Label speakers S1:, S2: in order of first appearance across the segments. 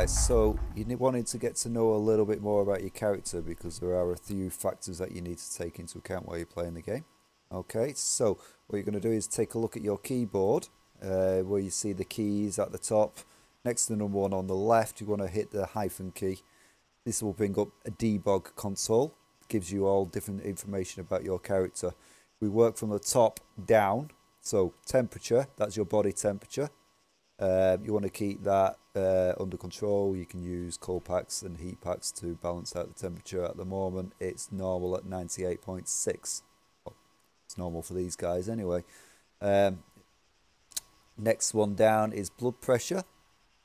S1: guys, so wanted to get to know a little bit more about your character because there are a few factors that you need to take into account while you're playing the game. Okay, so what you're going to do is take a look at your keyboard where you see the keys at the top. Next to the number one on the left, you want to hit the hyphen key. This will bring up a debug console. It gives you all different information about your character. We work from the top down, so temperature, that's your body temperature. You want to keep that under control. You can use cold packs and heat packs to balance out the temperature. At the moment it's normal at 98.6. Well, it's normal for these guys anyway. Next one down is blood pressure.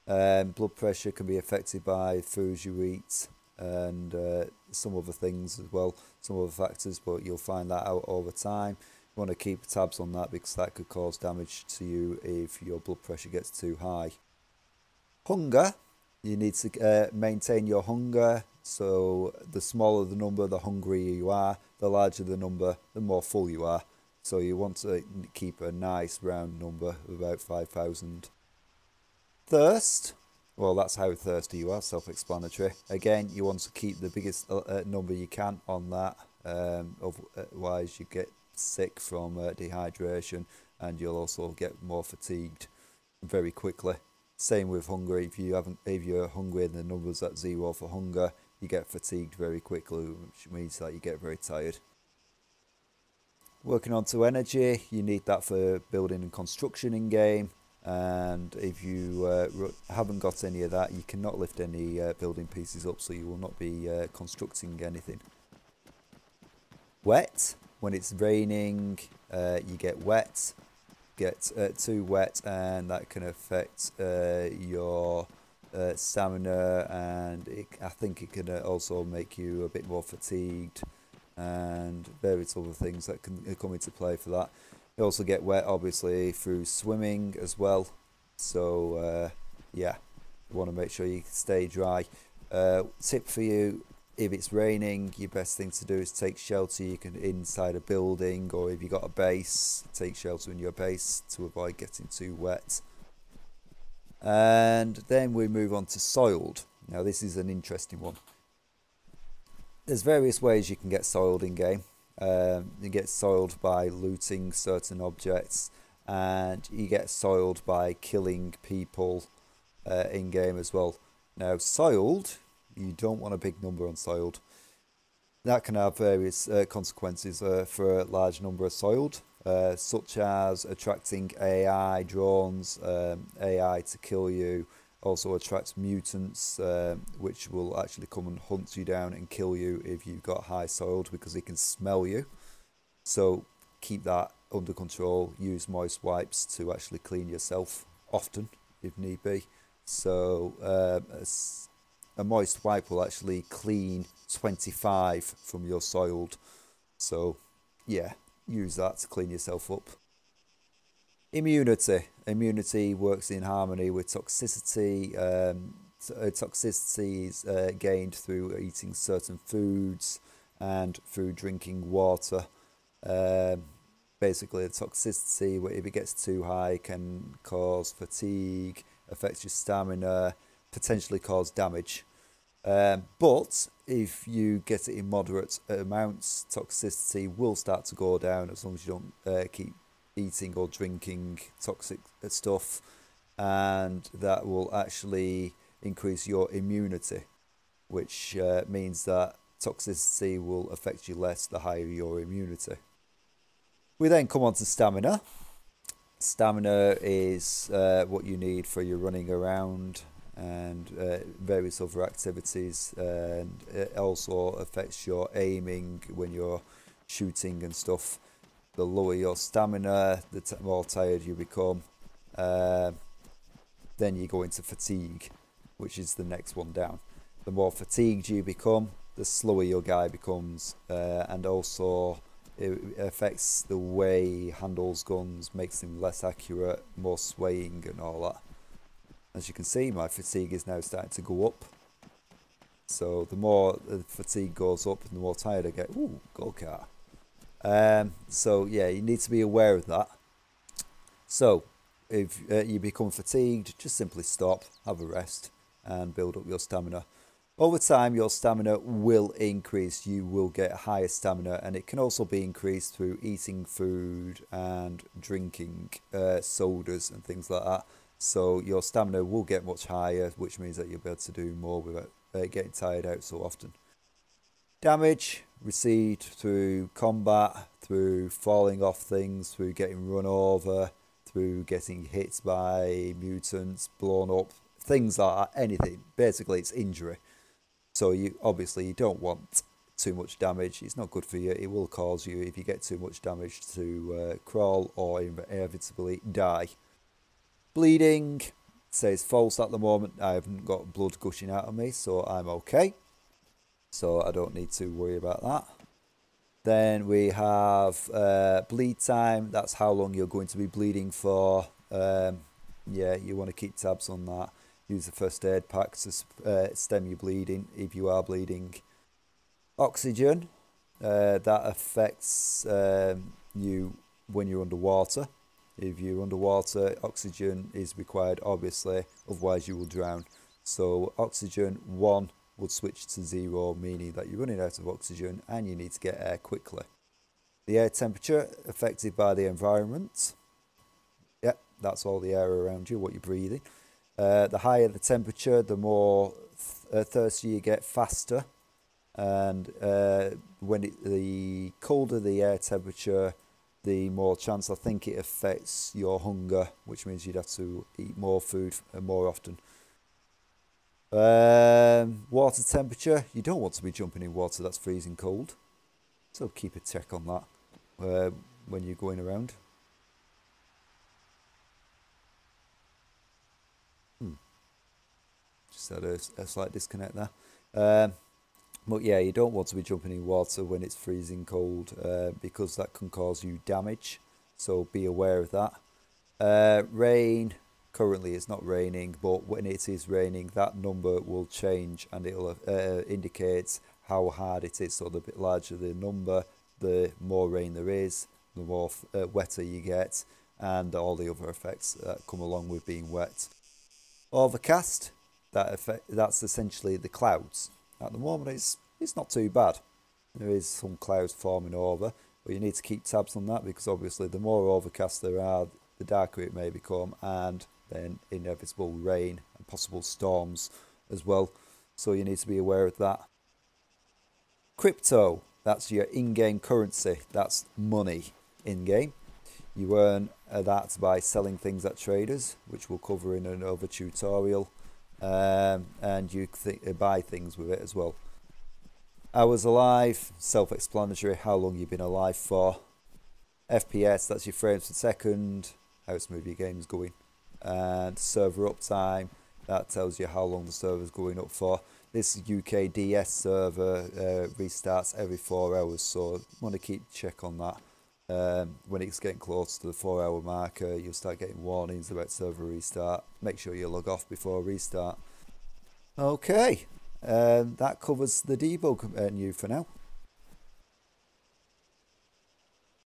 S1: Blood pressure can be affected by foods you eat and some other things as well, some other factors, but you'll find that out over time. You want to keep tabs on that because that could cause damage to you if your blood pressure gets too high. Hunger, you need to maintain your hunger, so the smaller the number, the hungrier you are, the larger the number, the more full you are. So you want to keep a nice round number of about 5,000. Thirst, well, that's how thirsty you are, self-explanatory. Again, you want to keep the biggest number you can on that, otherwise you get sick from dehydration, and you'll also get more fatigued very quickly. Same with hunger. If you're hungry and the number's at 0 for hunger, you get fatigued very quickly, which means that you get very tired. Working on to energy, you need that for building and construction in game, and if you haven't got any of that, you cannot lift any building pieces up, so you will not be constructing anything. Wet, when it's raining, you get wet, too wet, and that can affect your stamina, and I think it can also make you a bit more fatigued, and various other things that can come into play for that. You also get wet obviously through swimming as well, so yeah, you want to make sure you stay dry. Tip for you: if it's raining, your best thing to do is take shelter. You can inside a building, or if you got a base, take shelter in your base to avoid getting too wet. And then we move on to soiled. Now this is an interesting one. There's various ways you can get soiled in game. You get soiled by looting certain objects, and you get soiled by killing people in game as well. Now soiled, you don't want a big number on soiled. That can have various consequences for a large number of soiled, such as attracting AI, drones, AI to kill you. Also attracts mutants, which will actually come and hunt you down and kill you if you've got high soiled, because they can smell you. So keep that under control. Use moist wipes to actually clean yourself often if need be. So a moist wipe will actually clean 25 from your soiled. So yeah, use that to clean yourself up. Immunity. Immunity works in harmony with toxicity. Toxicity is gained through eating certain foods and through drinking water. Basically, the toxicity, if it gets too high, can cause fatigue, affect your stamina, potentially cause damage. But if you get it in moderate amounts, toxicity will start to go down as long as you don't keep eating or drinking toxic stuff, and that will actually increase your immunity, which means that toxicity will affect you less the higher your immunity. We then come on to stamina. Stamina is what you need for your running around and various other activities, and it also affects your aiming when you're shooting and stuff. The lower your stamina, the more tired you become. Then you go into fatigue, which is the next one down. The more fatigued you become, the slower your guy becomes, and also it affects the way he handles guns, makes him less accurate, more swaying and all that. As you can see, my fatigue is now starting to go up. So the more the fatigue goes up, the more tired I get. Ooh, go car. So yeah, you need to be aware of that. So if you become fatigued, just simply stop, have a rest, and build up your stamina. Over time, your stamina will increase. You will get higher stamina, and it can also be increased through eating food and drinking sodas and things like that. So your stamina will get much higher, which means that you'll be able to do more without getting tired out so often. Damage received through combat, through falling off things, through getting run over, through getting hit by mutants, blown up, things like that, anything. Basically, it's injury. So you don't want too much damage. It's not good for you. It will cause you, if you get too much damage, to crawl or inevitably die. Bleeding says false at the moment. I haven't got blood gushing out of me, so I'm okay. So I don't need to worry about that. Then we have bleed time. That's how long you're going to be bleeding for. Yeah, you want to keep tabs on that. Use the first aid pack to stem your bleeding if you are bleeding. Oxygen, that affects you when you're underwater. If you're underwater, oxygen is required, obviously, otherwise you will drown. So oxygen 1 would switch to 0, meaning that you're running out of oxygen and you need to get air quickly. The air temperature affected by the environment. Yep, that's all the air around you, what you're breathing. The higher the temperature, the more thirsty you get faster. And the colder the air temperature, the more chance I think it affects your hunger, which means you'd have to eat more food more often. Water temperature, you don't want to be jumping in water that's freezing cold. So keep a check on that when you're going around. Just had a slight disconnect there. But yeah, you don't want to be jumping in water when it's freezing cold because that can cause you damage. So be aware of that. Rain, currently it's not raining, but when it is raining, that number will change and it will indicate how hard it is. So the bit larger the number, the more rain there is, the more wetter you get, and all the other effects that come along with being wet. Overcast, that's essentially the clouds. At the moment it's not too bad. There is some clouds forming over, but you need to keep tabs on that because obviously the more overcast there are, the darker it may become, and then inevitable rain and possible storms as well. So you need to be aware of that. Crypto, that's your in-game currency. That's money in-game. You earn that by selling things at traders, which we'll cover in another tutorial. And you buy things with it as well. Hours alive, self-explanatory, how long you've been alive for. FPS, that's your frames per second, how smooth your game's going. And server uptime, that tells you how long the server's going up for. This UK DS server restarts every 4 hours, so want to keep check on that. When it's getting close to the 4-hour marker, you'll start getting warnings about server restart. Make sure you log off before restart. Okay, that covers the debug menu for now.